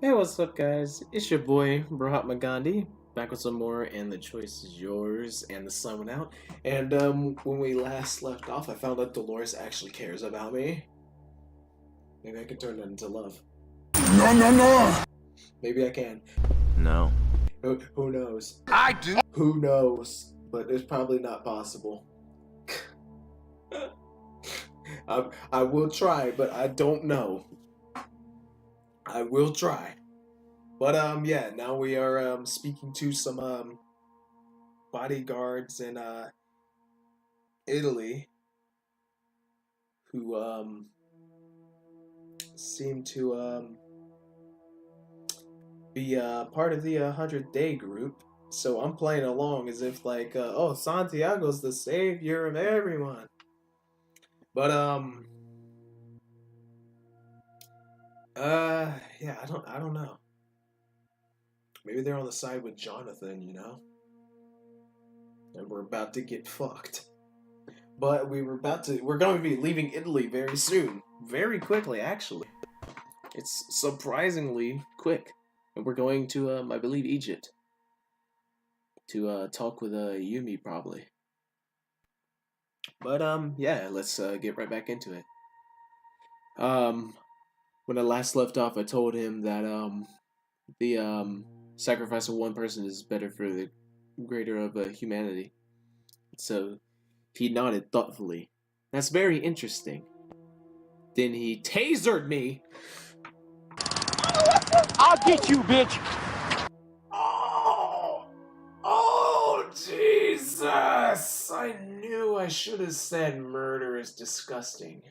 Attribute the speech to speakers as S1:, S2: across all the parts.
S1: Hey, what's up, guys? It's your boy, Mahatma Gandhi, back with some more, and the choice is yours, and the sun went out. And when we last left off, I found out Dolores actually cares about me. Maybe I can turn that into love.
S2: No, no, no!
S1: Maybe I can.
S2: No.
S1: Who knows?
S2: I do!
S1: Who knows? But it's probably not possible. I will try, but I don't know. I will try. But yeah, now we are speaking to some bodyguards in Italy who seem to be part of the 100-day group. So I'm playing along as if like, oh, Santiago's the savior of everyone. But yeah, I don't know. Maybe they're on the side with Jonathan, you know, and we're about to get fucked. But we're going to be leaving Italy very soon, very quickly actually. It's surprisingly quick, and we're going to I believe Egypt to talk with Yumi probably. But yeah, let's get right back into it. Um, when I last left off, I told him that the sacrifice of one person is better for the greater of humanity. So he nodded thoughtfully. That's very interesting. Then he tasered me.
S3: I'll get you, bitch!
S1: Oh, oh, Jesus! I knew I should have said murder is disgusting.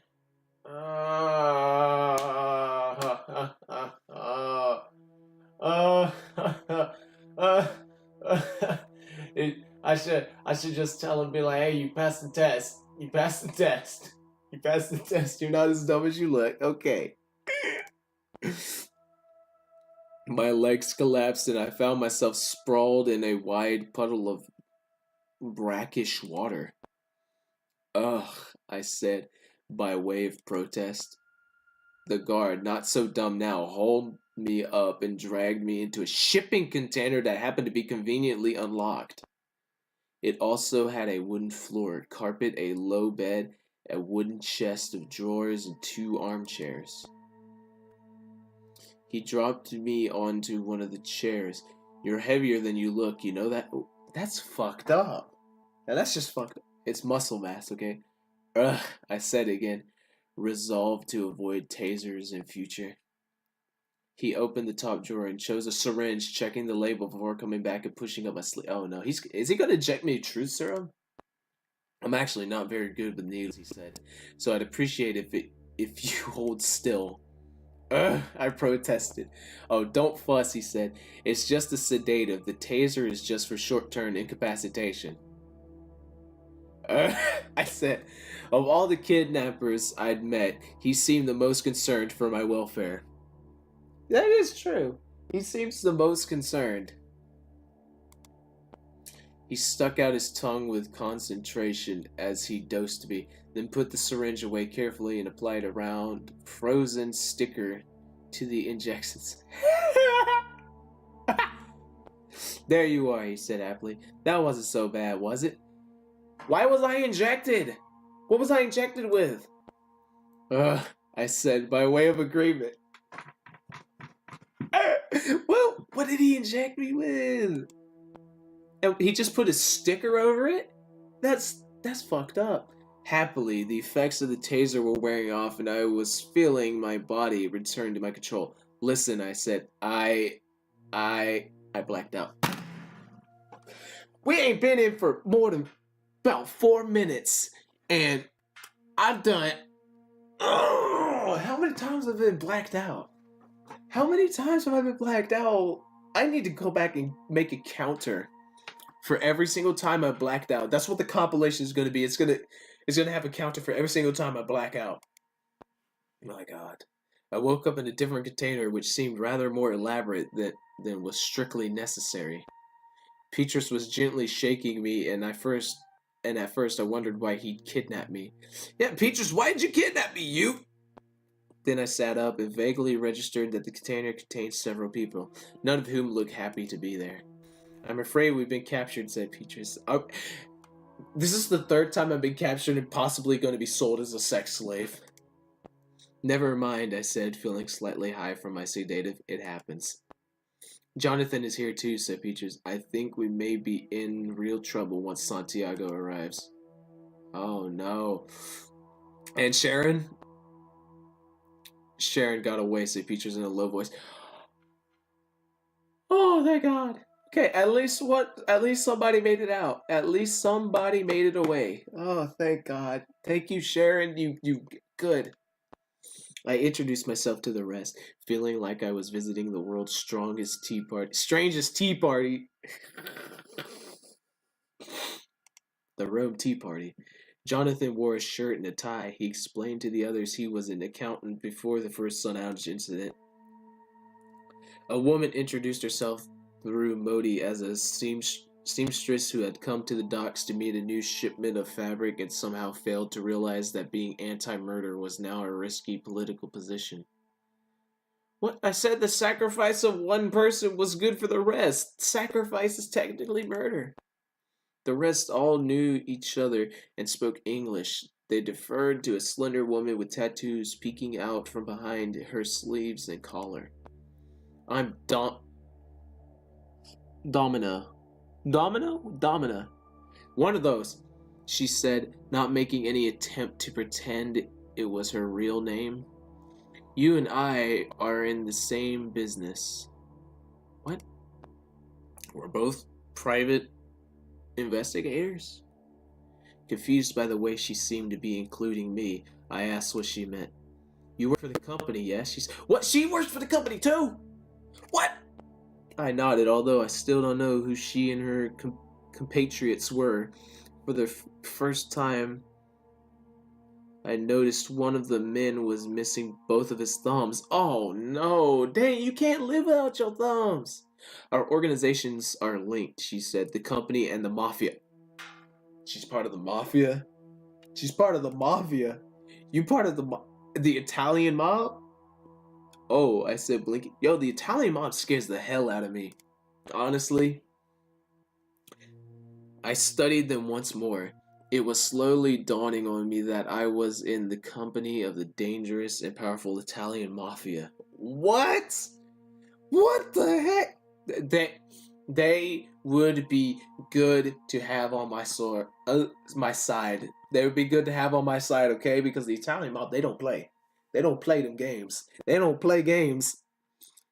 S1: I should just tell him, be like, hey, you passed the test. You passed the test. You passed the test. You're not as dumb as you look. Okay. My legs collapsed and I found myself sprawled in a wide puddle of brackish water. Ugh, I said, by way of protest. The guard, not so dumb now, hauled me up and dragged me into a shipping container that happened to be conveniently unlocked. It also had a wooden floor, carpet, a low bed, a wooden chest of drawers, and 2 armchairs. He dropped me onto one of the chairs. You're heavier than you look, you know that? Oh, that's fucked up. Now that's just fucked up. It's muscle mass, okay? Ugh, I said again, resolved to avoid tasers in future. He opened the top drawer and chose a syringe, checking the label before coming back and pushing up my sleeve. Oh no, is he gonna inject me truth serum? I'm actually not very good with needles, he said. So I'd appreciate if you hold still. Ugh, I protested. Oh, don't fuss, he said. It's just a sedative. The taser is just for short-term incapacitation. I said, of all the kidnappers I'd met, he seemed the most concerned for my welfare. That is true. He seems the most concerned. He stuck out his tongue with concentration as he dosed me, then put the syringe away carefully and applied a round, frozen sticker to the injections. There you are, he said happily. That wasn't so bad, was it? Why was I injected? What was I injected with? I said by way of agreement. Well, what did he inject me with? And he just put a sticker over it? That's fucked up. Happily, the effects of the taser were wearing off and I was feeling my body return to my control. Listen, I said, I blacked out. We ain't been in for more than about 4 minutes and I've done, oh, how many times have I been blacked out? How many times have I been blacked out? I need to go back and make a counter for every single time I blacked out. That's what the compilation is going to be. It's gonna have a counter for every single time I black out. My God. I woke up in a different container, which seemed rather more elaborate than was strictly necessary. Petrus was gently shaking me, and at first I wondered why he'd kidnapped me. Yeah, Petrus, why did you kidnap me, you? Then I sat up and vaguely registered that the container contained several people, none of whom looked happy to be there. I'm afraid we've been captured, said Petrus. This is the third time I've been captured and possibly going to be sold as a sex slave. Never mind, I said, feeling slightly high from my sedative. It happens. Jonathan is here too, said Petrus. I think we may be in real trouble once Santiago arrives. Oh no. And Sharon? Sharon got away, said Petrus in a low voice. Oh, thank God. Okay, at least somebody made it out. At least somebody made it away. Oh, thank God. Thank you, Sharon. You good. I introduced myself to the rest, feeling like I was visiting the world's strangest tea party. The Rome Tea Party. Jonathan wore a shirt and a tie. He explained to the others he was an accountant before the first sun outage incident. A woman introduced herself through Modi as a seamstress who had come to the docks to meet a new shipment of fabric and somehow failed to realize that being anti-murder was now a risky political position. What? I said the sacrifice of one person was good for the rest. Sacrifice is technically murder. The rest all knew each other and spoke English. They deferred to a slender woman with tattoos peeking out from behind her sleeves and collar. I'm Domina. Domina. One of those, she said, not making any attempt to pretend it was her real name. You and I are in the same business. What? We're both private investigators? Confused by the way she seemed to be including me, I asked what she meant. You work for the company, yes? She said, what? She works for the company too? What? I nodded, although I still don't know who she and her compatriots were. For the first time, I noticed one of the men was missing both of his thumbs. Oh no, dang, you can't live without your thumbs. Our organizations are linked, she said, the company and the mafia. She's part of the mafia? She's part of the mafia? You part of the Italian mob? Oh, I said, blinking. Yo, the Italian mob scares the hell out of me. Honestly, I studied them once more. It was slowly dawning on me that I was in the company of the dangerous and powerful Italian mafia. What? What the heck? They would be good to have on my side. They would be good to have on my side, okay? Because the Italian mob, they don't play. They don't play them games. They don't play games.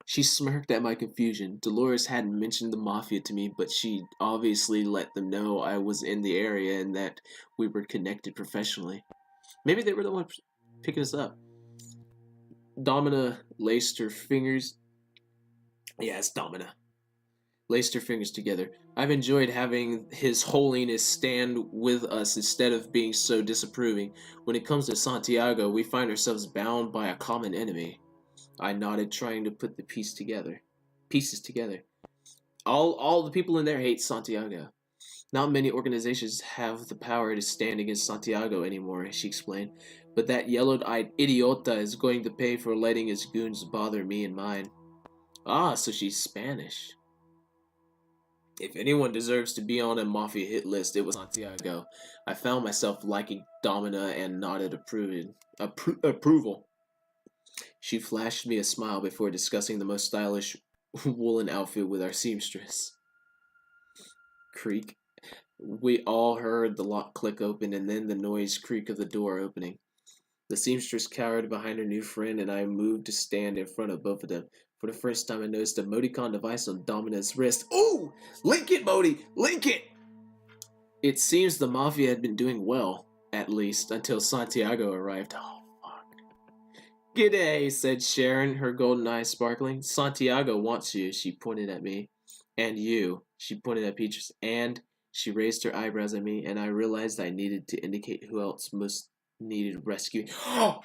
S1: She smirked at my confusion. Dolores hadn't mentioned the mafia to me, but she obviously let them know I was in the area and that we were connected professionally. Maybe they were the ones picking us up. Domina laced her fingers. Yes, Domina. Laced her fingers together. I've enjoyed having His Holiness stand with us instead of being so disapproving. When it comes to Santiago, we find ourselves bound by a common enemy. I nodded, trying to put the pieces together. All the people in there hate Santiago. Not many organizations have the power to stand against Santiago anymore, she explained. But that yellow-eyed idiota is going to pay for letting his goons bother me and mine. Ah, so she's Spanish. If anyone deserves to be on a mafia hit list, it was Santiago. I found myself liking Domina and nodded approval. She flashed me a smile before discussing the most stylish woolen outfit with our seamstress. Creak. We all heard the lock click open and then the noise creak of the door opening. The seamstress cowered behind her new friend and I moved to stand in front of both of them. For the first time I noticed a emoticon device on Domina's wrist. Ooh! Link it, Modi! Link it! It seems the mafia had been doing well, at least, until Santiago arrived. Oh, fuck. G'day, said Sharon, her golden eyes sparkling. Santiago wants you, she pointed at me. And you, she pointed at Petrus. And she raised her eyebrows at me, and I realized I needed to indicate who else most needed rescuing. Oh!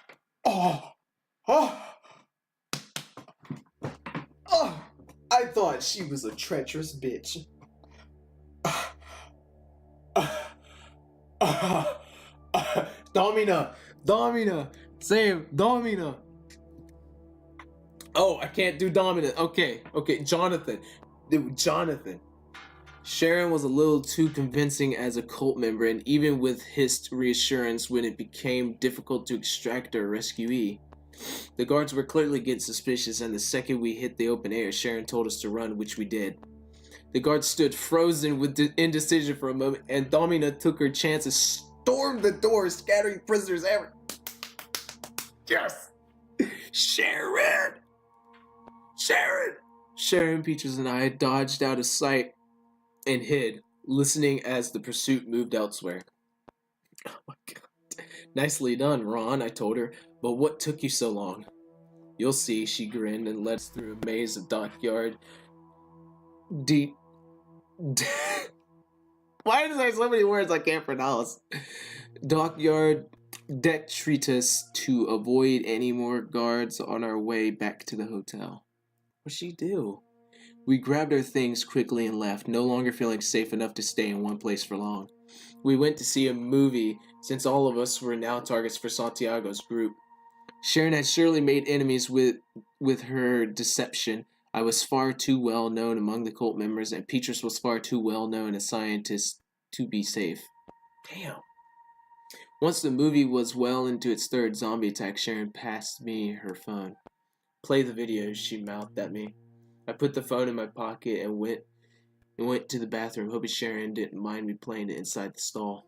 S1: Oh! Oh! Oh! I thought she was a treacherous bitch. Domina! Domina! Sam! Domina! Oh, I can't do dominant. Okay, Jonathan. Jonathan. Sharon was a little too convincing as a cult member, and even with his reassurance when it became difficult to extract our rescuee. The guards were clearly getting suspicious, and the second we hit the open air, Sharon told us to run, which we did. The guards stood frozen with indecision for a moment, and Domina took her chance and stormed the door, scattering prisoners everywhere. Yes! Sharon! Sharon, Peaches, and I dodged out of sight and hid, listening as the pursuit moved elsewhere. Oh my god. Nicely done, Ron, I told her, but what took you so long? You'll see, she grinned and led us through a maze of dockyard. Why is there so many words I can't pronounce? Dockyard detritus to avoid any more guards on our way back to the hotel. What'd she do? We grabbed our things quickly and left, no longer feeling safe enough to stay in one place for long. We went to see a movie, since all of us were now targets for Santiago's group. Sharon had surely made enemies with her deception. I was far too well known among the cult members, and Petrus was far too well known a scientist to be safe. Damn. Once the movie was well into its third zombie attack, Sharon passed me her phone. Play the video, she mouthed at me. I put the phone in my pocket and went to the bathroom, hoping Sharon didn't mind me playing it inside the stall.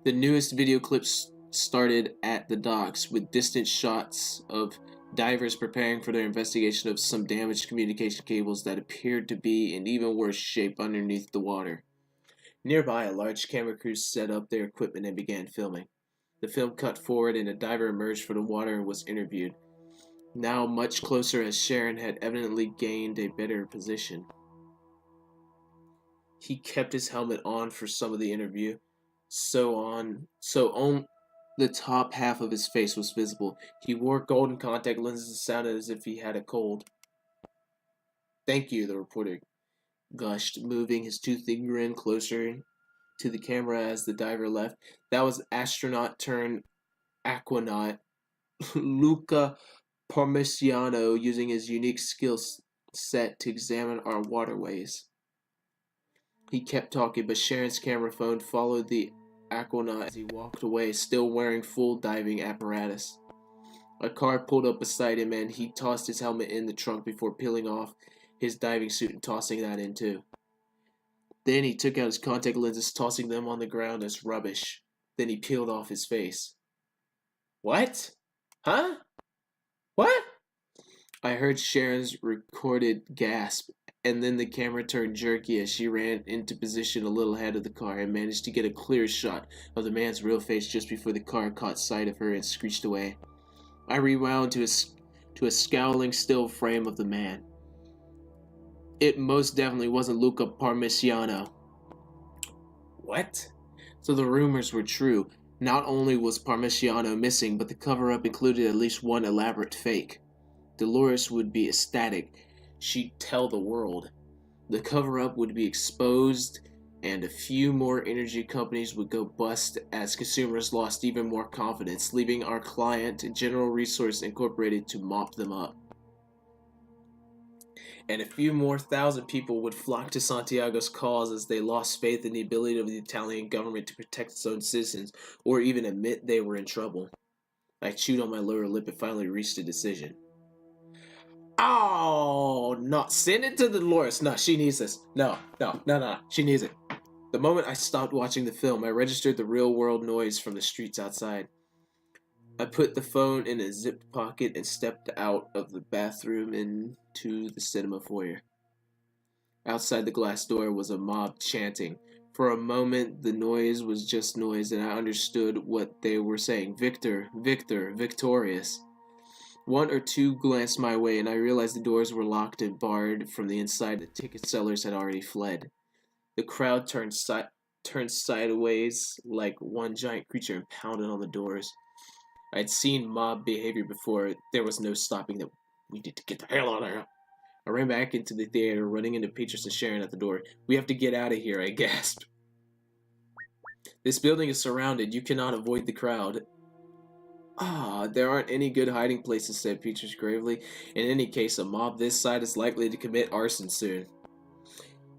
S1: The newest video clips started at the docks with distant shots of divers preparing for their investigation of some damaged communication cables that appeared to be in even worse shape underneath the water. Nearby, a large camera crew set up their equipment and began filming. The film cut forward and a diver emerged from the water and was interviewed. Now much closer, as Sharon had evidently gained a better position. He kept his helmet on for some of the interview, so on the top half of his face was visible. He wore golden contact lenses and sounded as if he had a cold. Thank you, the reporter gushed, moving his toothy grin closer to the camera as the diver left. That was astronaut turned aquanaut Luca Parmigiano, using his unique skill set to examine our waterways. He kept talking, but Sharon's camera phone followed the aquanaut as he walked away, still wearing full diving apparatus. A car pulled up beside him, and he tossed his helmet in the trunk before peeling off his diving suit and tossing that in too. Then he took out his contact lenses, tossing them on the ground as rubbish. Then he peeled off his face. What? Huh? What? I heard Sharon's recorded gasp, and then the camera turned jerky as she ran into position a little ahead of the car and managed to get a clear shot of the man's real face just before the car caught sight of her and screeched away. I rewound to a scowling still frame of the man. It most definitely wasn't Luca Parmigiano. What? So the rumors were true. Not only was Parmigiano missing, but the cover-up included at least one elaborate fake. Dolores would be ecstatic. She'd tell the world. The cover-up would be exposed, and a few more energy companies would go bust as consumers lost even more confidence, leaving our client, General Resource Incorporated, to mop them up. And a few more thousand people would flock to Santiago's cause as they lost faith in the ability of the Italian government to protect its own citizens, or even admit they were in trouble. I chewed on my lower lip and finally reached a decision. Oh, no, send it to Dolores. No, she needs this. No, she needs it. The moment I stopped watching the film, I registered the real-world noise from the streets outside. I put the phone in a zipped pocket and stepped out of the bathroom into the cinema foyer. Outside the glass door was a mob chanting. For a moment, the noise was just noise, and I understood what they were saying. Victor, Victor, victorious. One or two glanced my way, and I realized the doors were locked and barred from the inside. The ticket sellers had already fled. The crowd turned sideways like one giant creature and pounded on the doors. I'd seen mob behavior before. There was no stopping them. We need to get the hell out of here. I ran back into the theater, running into Petrus and Sharon at the door. We have to get out of here, I gasped. This building is surrounded. You cannot avoid the crowd. Ah, there aren't any good hiding places, said Peaches gravely. In any case, a mob this side is likely to commit arson soon.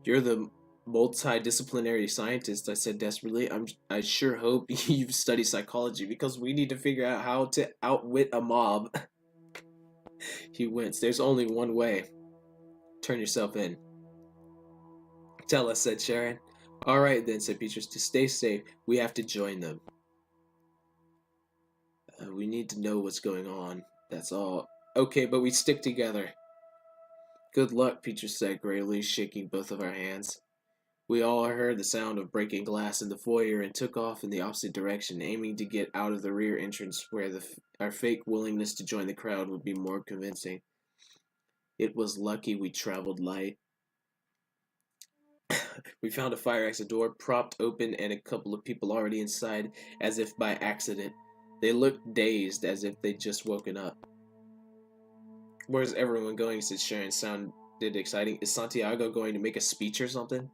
S1: You're the multidisciplinary scientist, I said desperately. I sure hope you've studied psychology because we need to figure out how to outwit a mob. He winced. There's only one way. Turn yourself in. Tell us, said Sharon. All right then, said Peaches. To stay safe, we have to join them. We need to know what's going on. That's all. Okay, but we stick together. Good luck, Peaches said gravely, shaking both of our hands. We all heard the sound of breaking glass in the foyer and took off in the opposite direction, aiming to get out of the rear entrance where our fake willingness to join the crowd would be more convincing. It was lucky we traveled light. We found a fire exit door propped open and a couple of people already inside, as if by accident. They looked dazed, as if they'd just woken up. Where's everyone going? Said Sharon. Sounded exciting. Is Santiago going to make a speech or something?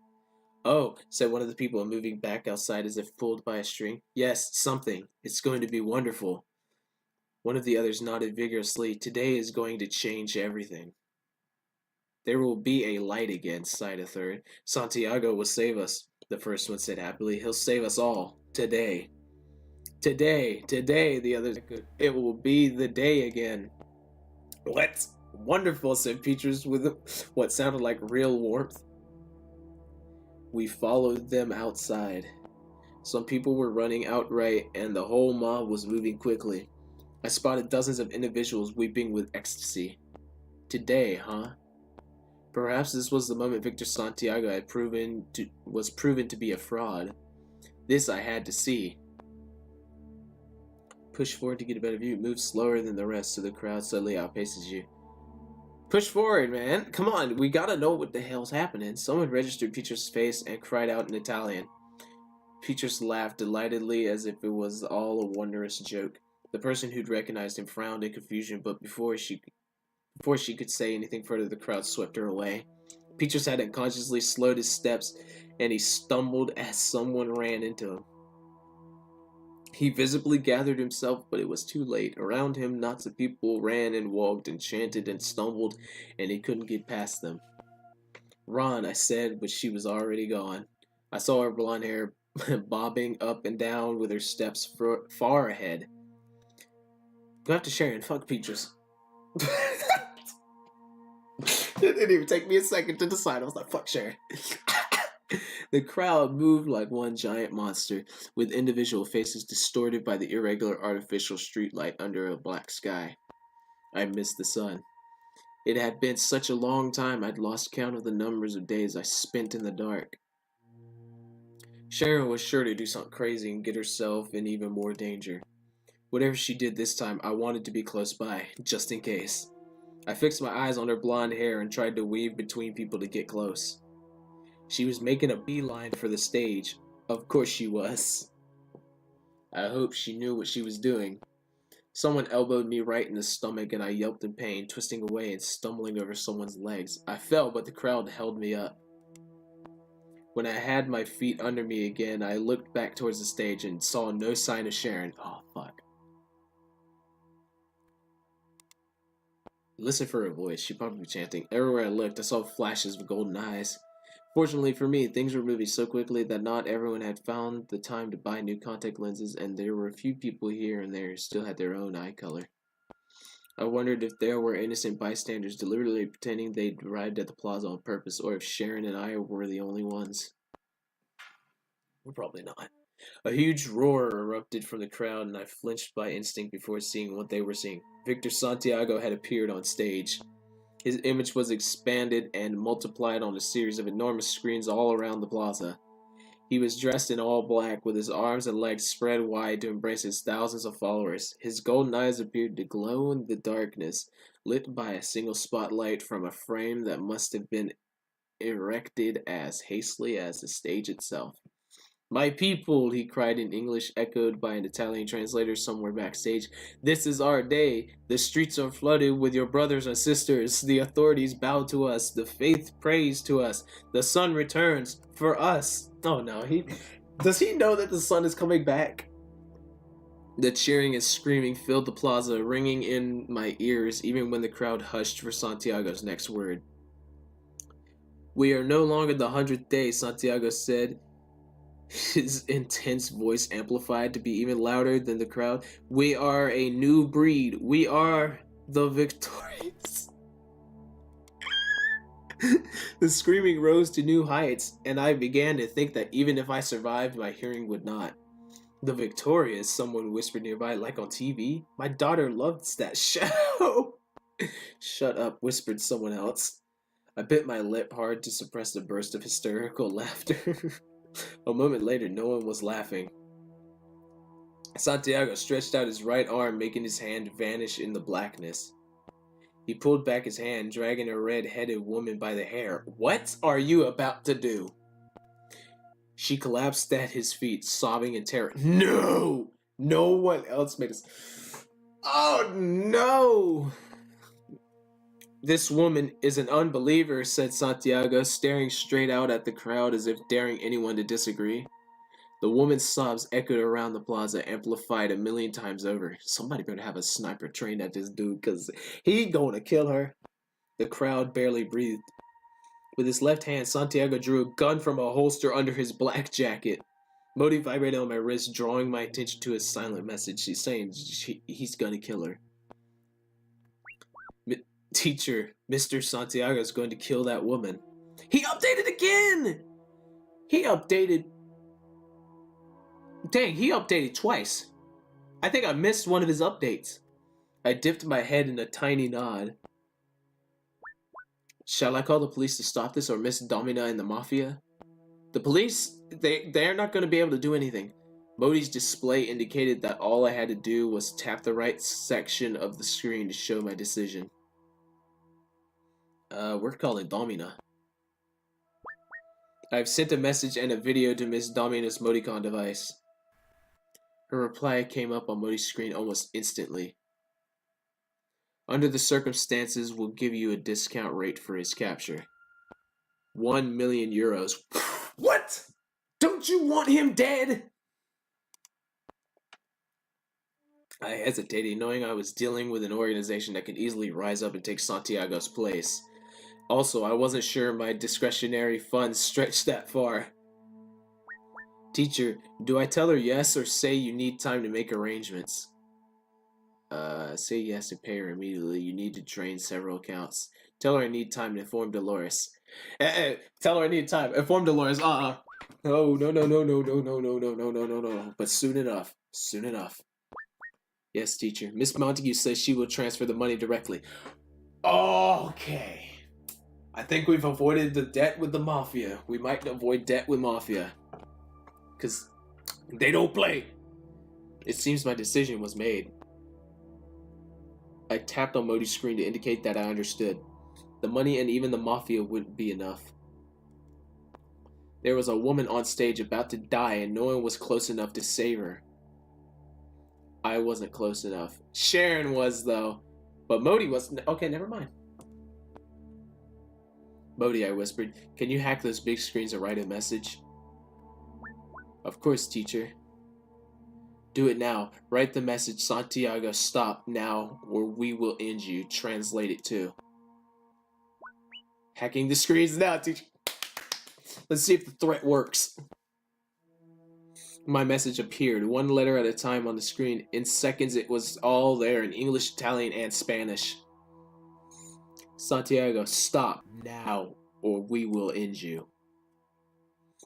S1: Oh, said one of the people moving back outside as if pulled by a string. Yes, something. It's going to be wonderful. One of the others nodded vigorously. Today is going to change everything. There will be a light again, sighed a third. Santiago will save us, the first one said happily. He'll save us all. Today. Today, the others echoed. It will be the day again. What? Wonderful, said Peaches with what sounded like real warmth. We followed them outside. Some people were running outright, and the whole mob was moving quickly. I spotted dozens of individuals weeping with ecstasy. Today, huh? Perhaps this was the moment Victor Santiago was proven to be a fraud. This I had to see. Push forward to get a better view. Move slower than the rest so the crowd suddenly outpaces you. Push forward, man. Come on, we gotta know what the hell's happening. Someone registered Peaches' face and cried out in Italian. Peaches laughed delightedly as if it was all a wondrous joke. The person who'd recognized him frowned in confusion, but before she could say anything further, the crowd swept her away. Peaches had unconsciously slowed his steps, and he stumbled as someone ran into him. He visibly gathered himself, but it was too late. Around him, knots of people ran and walked and chanted and stumbled, and he couldn't get past them. Ron, I said, but she was already gone. I saw her blonde hair bobbing up and down with her steps far ahead. Go after Sharon. Fuck Peaches. It didn't even take me a second to decide. I was like, fuck Sharon. The crowd moved like one giant monster, with individual faces distorted by the irregular artificial streetlight under a black sky. I missed the sun. It had been such a long time I'd lost count of the numbers of days I spent in the dark. Sharon was sure to do something crazy and get herself in even more danger. Whatever she did this time, I wanted to be close by, just in case. I fixed my eyes on her blonde hair and tried to weave between people to get close. She was making a beeline for the stage. Of course she was. I hoped she knew what she was doing. Someone elbowed me right in the stomach and I yelped in pain, twisting away and stumbling over someone's legs. I fell, but the crowd held me up. When I had my feet under me again, I looked back towards the stage and saw no sign of Sharon. Oh, fuck. Listen for her voice. She probably chanting. Everywhere I looked, I saw flashes of golden eyes. Fortunately for me, things were moving so quickly that not everyone had found the time to buy new contact lenses, and there were a few people here and there who still had their own eye color. I wondered if there were innocent bystanders deliberately pretending they'd arrived at the plaza on purpose, or if Sharon and I were the only ones. We're probably not. A huge roar erupted from the crowd, and I flinched by instinct before seeing what they were seeing. Victor Santiago had appeared on stage. His image was expanded and multiplied on a series of enormous screens all around the plaza. He was dressed in all black, with his arms and legs spread wide to embrace his thousands of followers. His golden eyes appeared to glow in the darkness, lit by a single spotlight from a frame that must have been erected as hastily as the stage itself. My people, he cried in English, echoed by an Italian translator somewhere backstage. This is our day. The streets are flooded with your brothers and sisters. The authorities bow to us. The faith prays to us. The sun returns for us. Oh no, does he know that the sun is coming back? The cheering and screaming filled the plaza, ringing in my ears even when the crowd hushed for Santiago's next word. "We are no longer the 100th day," Santiago said, his intense voice amplified to be even louder than the crowd. "We are a new breed. We are the victorious." The screaming rose to new heights, and I began to think that even if I survived, my hearing would not. "The Victorious," someone whispered nearby, "like on TV? My daughter loves that show." "Shut up," whispered someone else. I bit my lip hard to suppress a burst of hysterical laughter. A moment later, no one was laughing. Santiago stretched out his right arm, making his hand vanish in the blackness. He pulled back his hand, dragging a red-headed woman by the hair. "What are you about to do?" She collapsed at his feet, sobbing in terror. "No! No one else made us." "Oh, no!" "This woman is an unbeliever," said Santiago, staring straight out at the crowd as if daring anyone to disagree. The woman's sobs echoed around the plaza, amplified a million times over. Somebody better have a sniper trained at this dude, because he gonna kill her. The crowd barely breathed. With his left hand, Santiago drew a gun from a holster under his black jacket. Modi vibrated on my wrist, drawing my attention to his silent message. She's saying he's gonna kill her. "Teacher, Mr. Santiago is going to kill that woman." He updated again! He updated... Dang, he updated twice. I think I missed one of his updates. I dipped my head in a tiny nod. Shall I call the police to stop this, or Miss Domina and the Mafia? The police, they're not going to be able to do anything. Modi's display indicated that all I had to do was tap the right section of the screen to show my decision. We're calling Domina. I've sent a message and a video to Miss Domina's Modicon device. Her reply came up on Modi's screen almost instantly. "Under the circumstances, we'll give you a discount rate for his capture. 1 million euros. What? Don't you want him dead? I hesitated, knowing I was dealing with an organization that could easily rise up and take Santiago's place. Also, I wasn't sure my discretionary funds stretched that far. Teacher, do I tell her yes or say you need time to make arrangements? Say yes and pay her immediately. You need to drain several accounts. Tell her I need time to inform Dolores. Tell her I need time. Inform Dolores. No. But soon enough. Soon enough. Yes, teacher. Miss Montague says she will transfer the money directly. Okay. I think we've avoided the debt with the Mafia. We might avoid debt with Mafia. Because they don't play. It seems my decision was made. I tapped on Modi's screen to indicate that I understood. The money and even the Mafia wouldn't be enough. There was a woman on stage about to die and no one was close enough to save her. I wasn't close enough. Sharon was, though. But Modi was... Okay, never mind. Modi, I whispered, can you hack those big screens and write a message? Of course, teacher. Do it now. Write the message, Santiago, stop now, or we will end you. Translate it too. Hacking the screens now, teacher. Let's see if the threat works. My message appeared, one letter at a time on the screen. In seconds, it was all there in English, Italian, and Spanish. Santiago, stop now, or we will end you.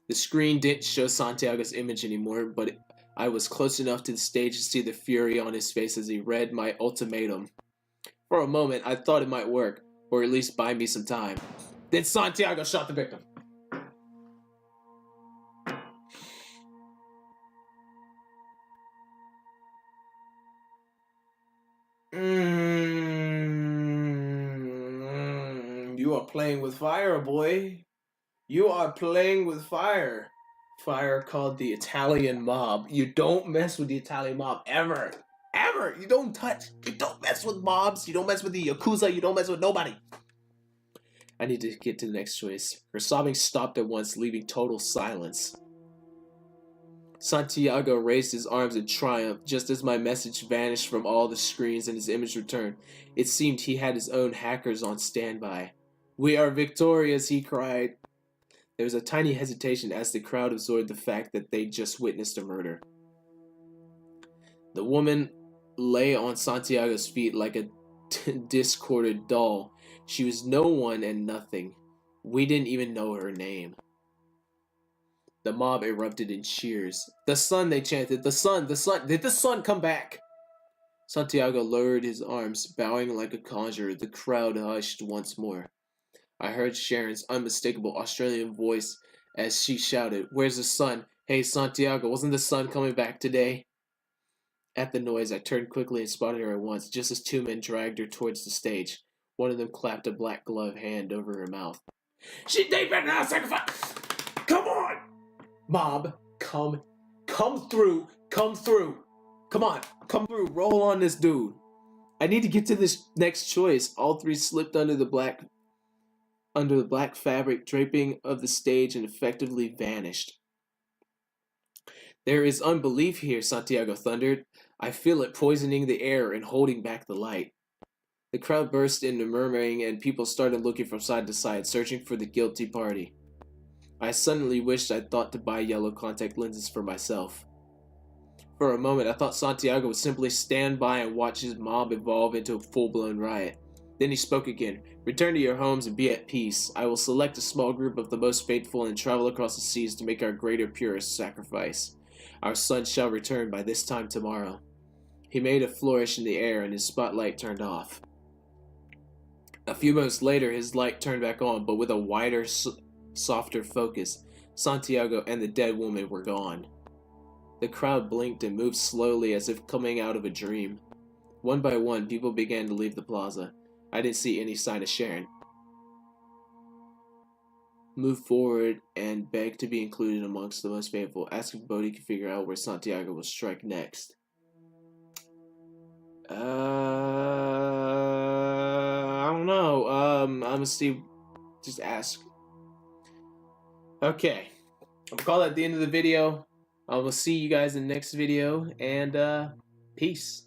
S1: The screen didn't show Santiago's image anymore, but I was close enough to the stage to see the fury on his face as he read my ultimatum. For a moment, I thought it might work, or at least buy me some time. Then Santiago shot the victim. You are playing with fire, boy. You are playing with fire. Fire called the Italian mob. You don't mess with the Italian mob, ever. Ever. You don't mess with mobs. You don't mess with the Yakuza. You don't mess with nobody. I need to get to the next choice. Her sobbing stopped at once, leaving total silence. Santiago raised his arms in triumph just as my message vanished from all the screens and his image returned. It seemed he had his own hackers on standby. "We are victorious," he cried. There was a tiny hesitation as the crowd absorbed the fact that they just witnessed a murder. The woman lay on Santiago's feet like a discorded doll. She was no one and nothing. We didn't even know her name. The mob erupted in cheers. "The sun," they chanted. "The sun! The sun! Did the sun come back?" Santiago lowered his arms, bowing like a conjurer. The crowd hushed once more. I heard Sharon's unmistakable Australian voice as she shouted, "Where's the sun? Hey, Santiago, wasn't the sun coming back today?" At the noise, I turned quickly and spotted her at once, just as two men dragged her towards the stage. One of them clapped a black gloved hand over her mouth. "They better not sacrifice! Come on! Mob, come through, come through! Come on, come through, roll on this dude! I need to get to this next choice." All three slipped under the black fabric draping of the stage and effectively vanished. "There is unbelief here," Santiago thundered. "I feel it poisoning the air and holding back the light." The crowd burst into murmuring and people started looking from side to side, searching for the guilty party. I suddenly wished I'd thought to buy yellow contact lenses for myself. For a moment, I thought Santiago would simply stand by and watch his mob evolve into a full-blown riot. Then he spoke again. "Return to your homes and be at peace. I will select a small group of the most faithful and travel across the seas to make our greater, purest sacrifice. Our sun shall return by this time tomorrow." He made a flourish in the air and his spotlight turned off. A few moments later, his light turned back on, but with a wider, softer focus. Santiago and the dead woman were gone. The crowd blinked and moved slowly as if coming out of a dream. One by one, people began to leave the plaza. I didn't see any sign of Sharon. Moved forward and begged to be included amongst the most faithful, asking if Bodhi could figure out where Santiago will strike next. I don't know. I'm gonna see. Just ask. Okay. I'm gonna call that the end of the video. I will see you guys in the next video, and peace.